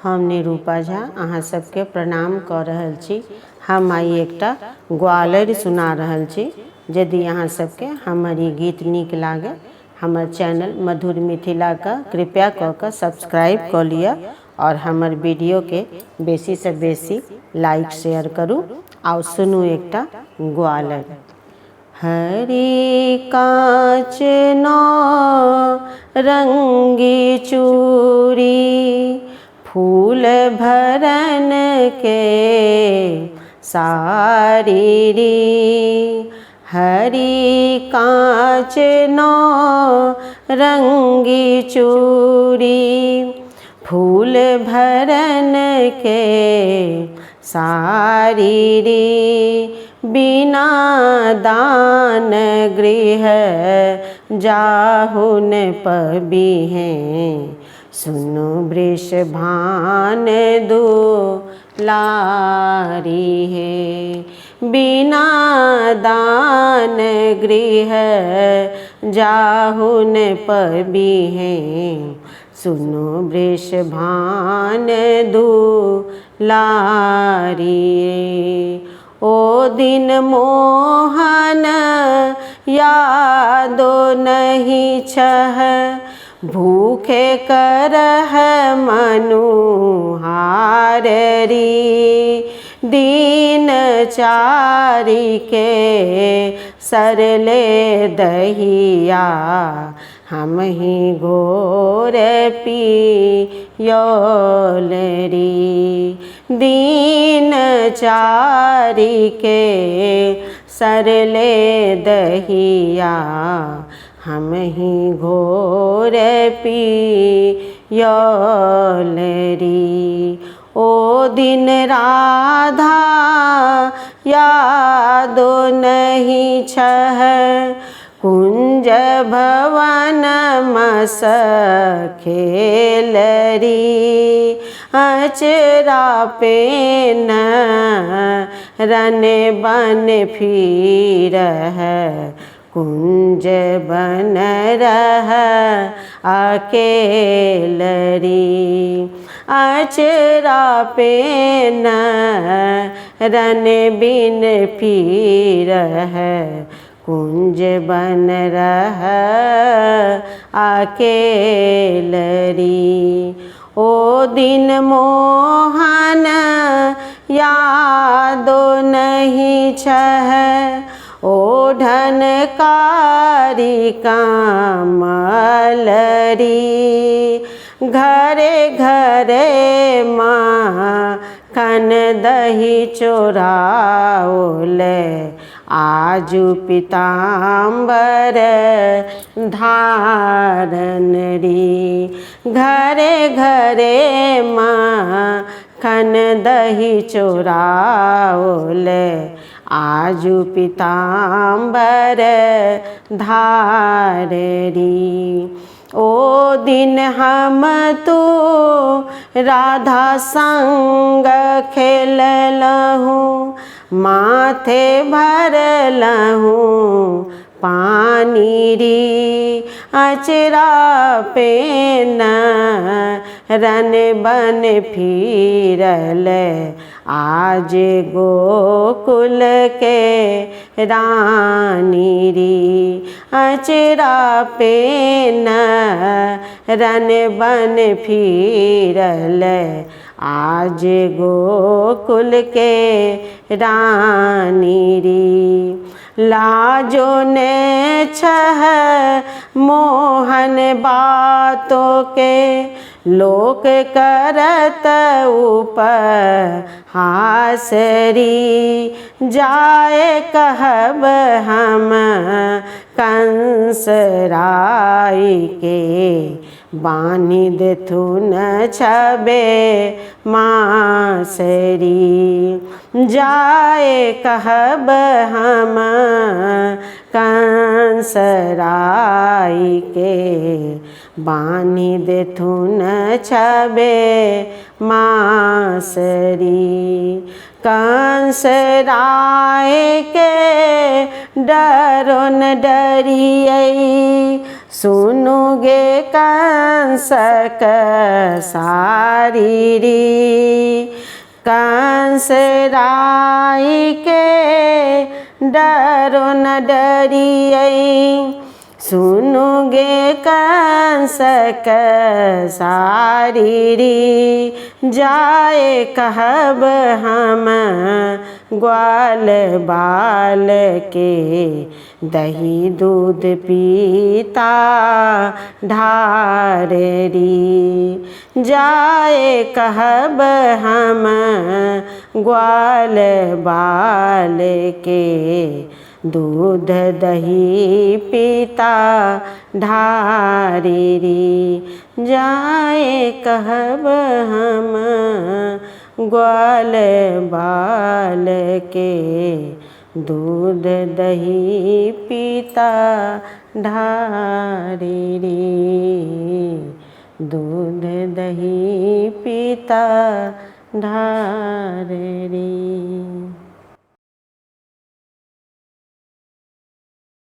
हम निरूपा झा अहाँ सबके प्रणाम कऽ रहल छी। हम आइ एकटा ग्वालरि सुना रहल छी। यदि अहाँ सबके हमर ई गीत नीक लागे, हमर चैनल मधुर मिथिला का कृपया कऽ कऽ सब्सक्राइब कऽ लिअ और हमर वीडियो के बेसी से बेसी लाइक शेयर करू। आओ सुनू एकटा ग्वालरि। हरी काँच रंगी चूड़ी, फूल भरन के सारी री। हरी काँच रंगी चूड़ी, फूल भरन के सारी री। बिना दान गृह जाहुन पबिहें, सुनु वृषभान दुलारी है। बिना दान गृह जाहुन पबिहें, सुनु वृषभान दुलारी। ओ दिन मोहन यादो नहीं छह, भूखे करह मनुहार री। दीन चारी के सरले दहिया, हम ही घोर पियोल री। दीन चारी के सरले दहिया, हम ही घोर पियोल री। ओ दिन राधा यादो नहीं छह, कुंज भवन मस खेलरी। अचरा पेन रन बन फिरह, कुंज बन रह अकेलरी। अचरा पेन रन बिन फिरह, कुंज बन रह अकेलरी। ओ दिन मोहन यादो नहीं छह, ओढ़न कारी कमलरी। घरे घरे माखन दही चोराओल, आजू पीताम्बर धारण री। घरे घरे माखन दही चोराओल, आजू पीताम्बर धाररी। ओ दिन हम तू राधा संग खेललहूँ, माथे भरलहूँ पानी री। अचरा पेन रन बन फिरल, आज गोकुल के रानी री। अचरा पेन रन बन फिरल, आज गोकुल के रानी री। लाजो ने छह मोहन बातों के, लोक करत उपहासरी। जाए कहब हम कंस राय के, बानी देथुन छबे मासरी। जाए कहब हम कंस राय के, बानी देथुन छबे मासरी। कंस राय के डरो न डरियै, सुनु गे कंस सारी री, कंस राई के डरो न डरियै। सुनु गे कंस सारी री, जाए कहब हम ग्वाल बाल के, दही दूध पीता ढारेरी। जाए कहब हम ग्वाल बाल के, दूध दही पीता ढारेरी। जाए कहब हम ग्वाल बाल के, दूध दही पीता ढारेरी। दूध दही पीता ढारेरी।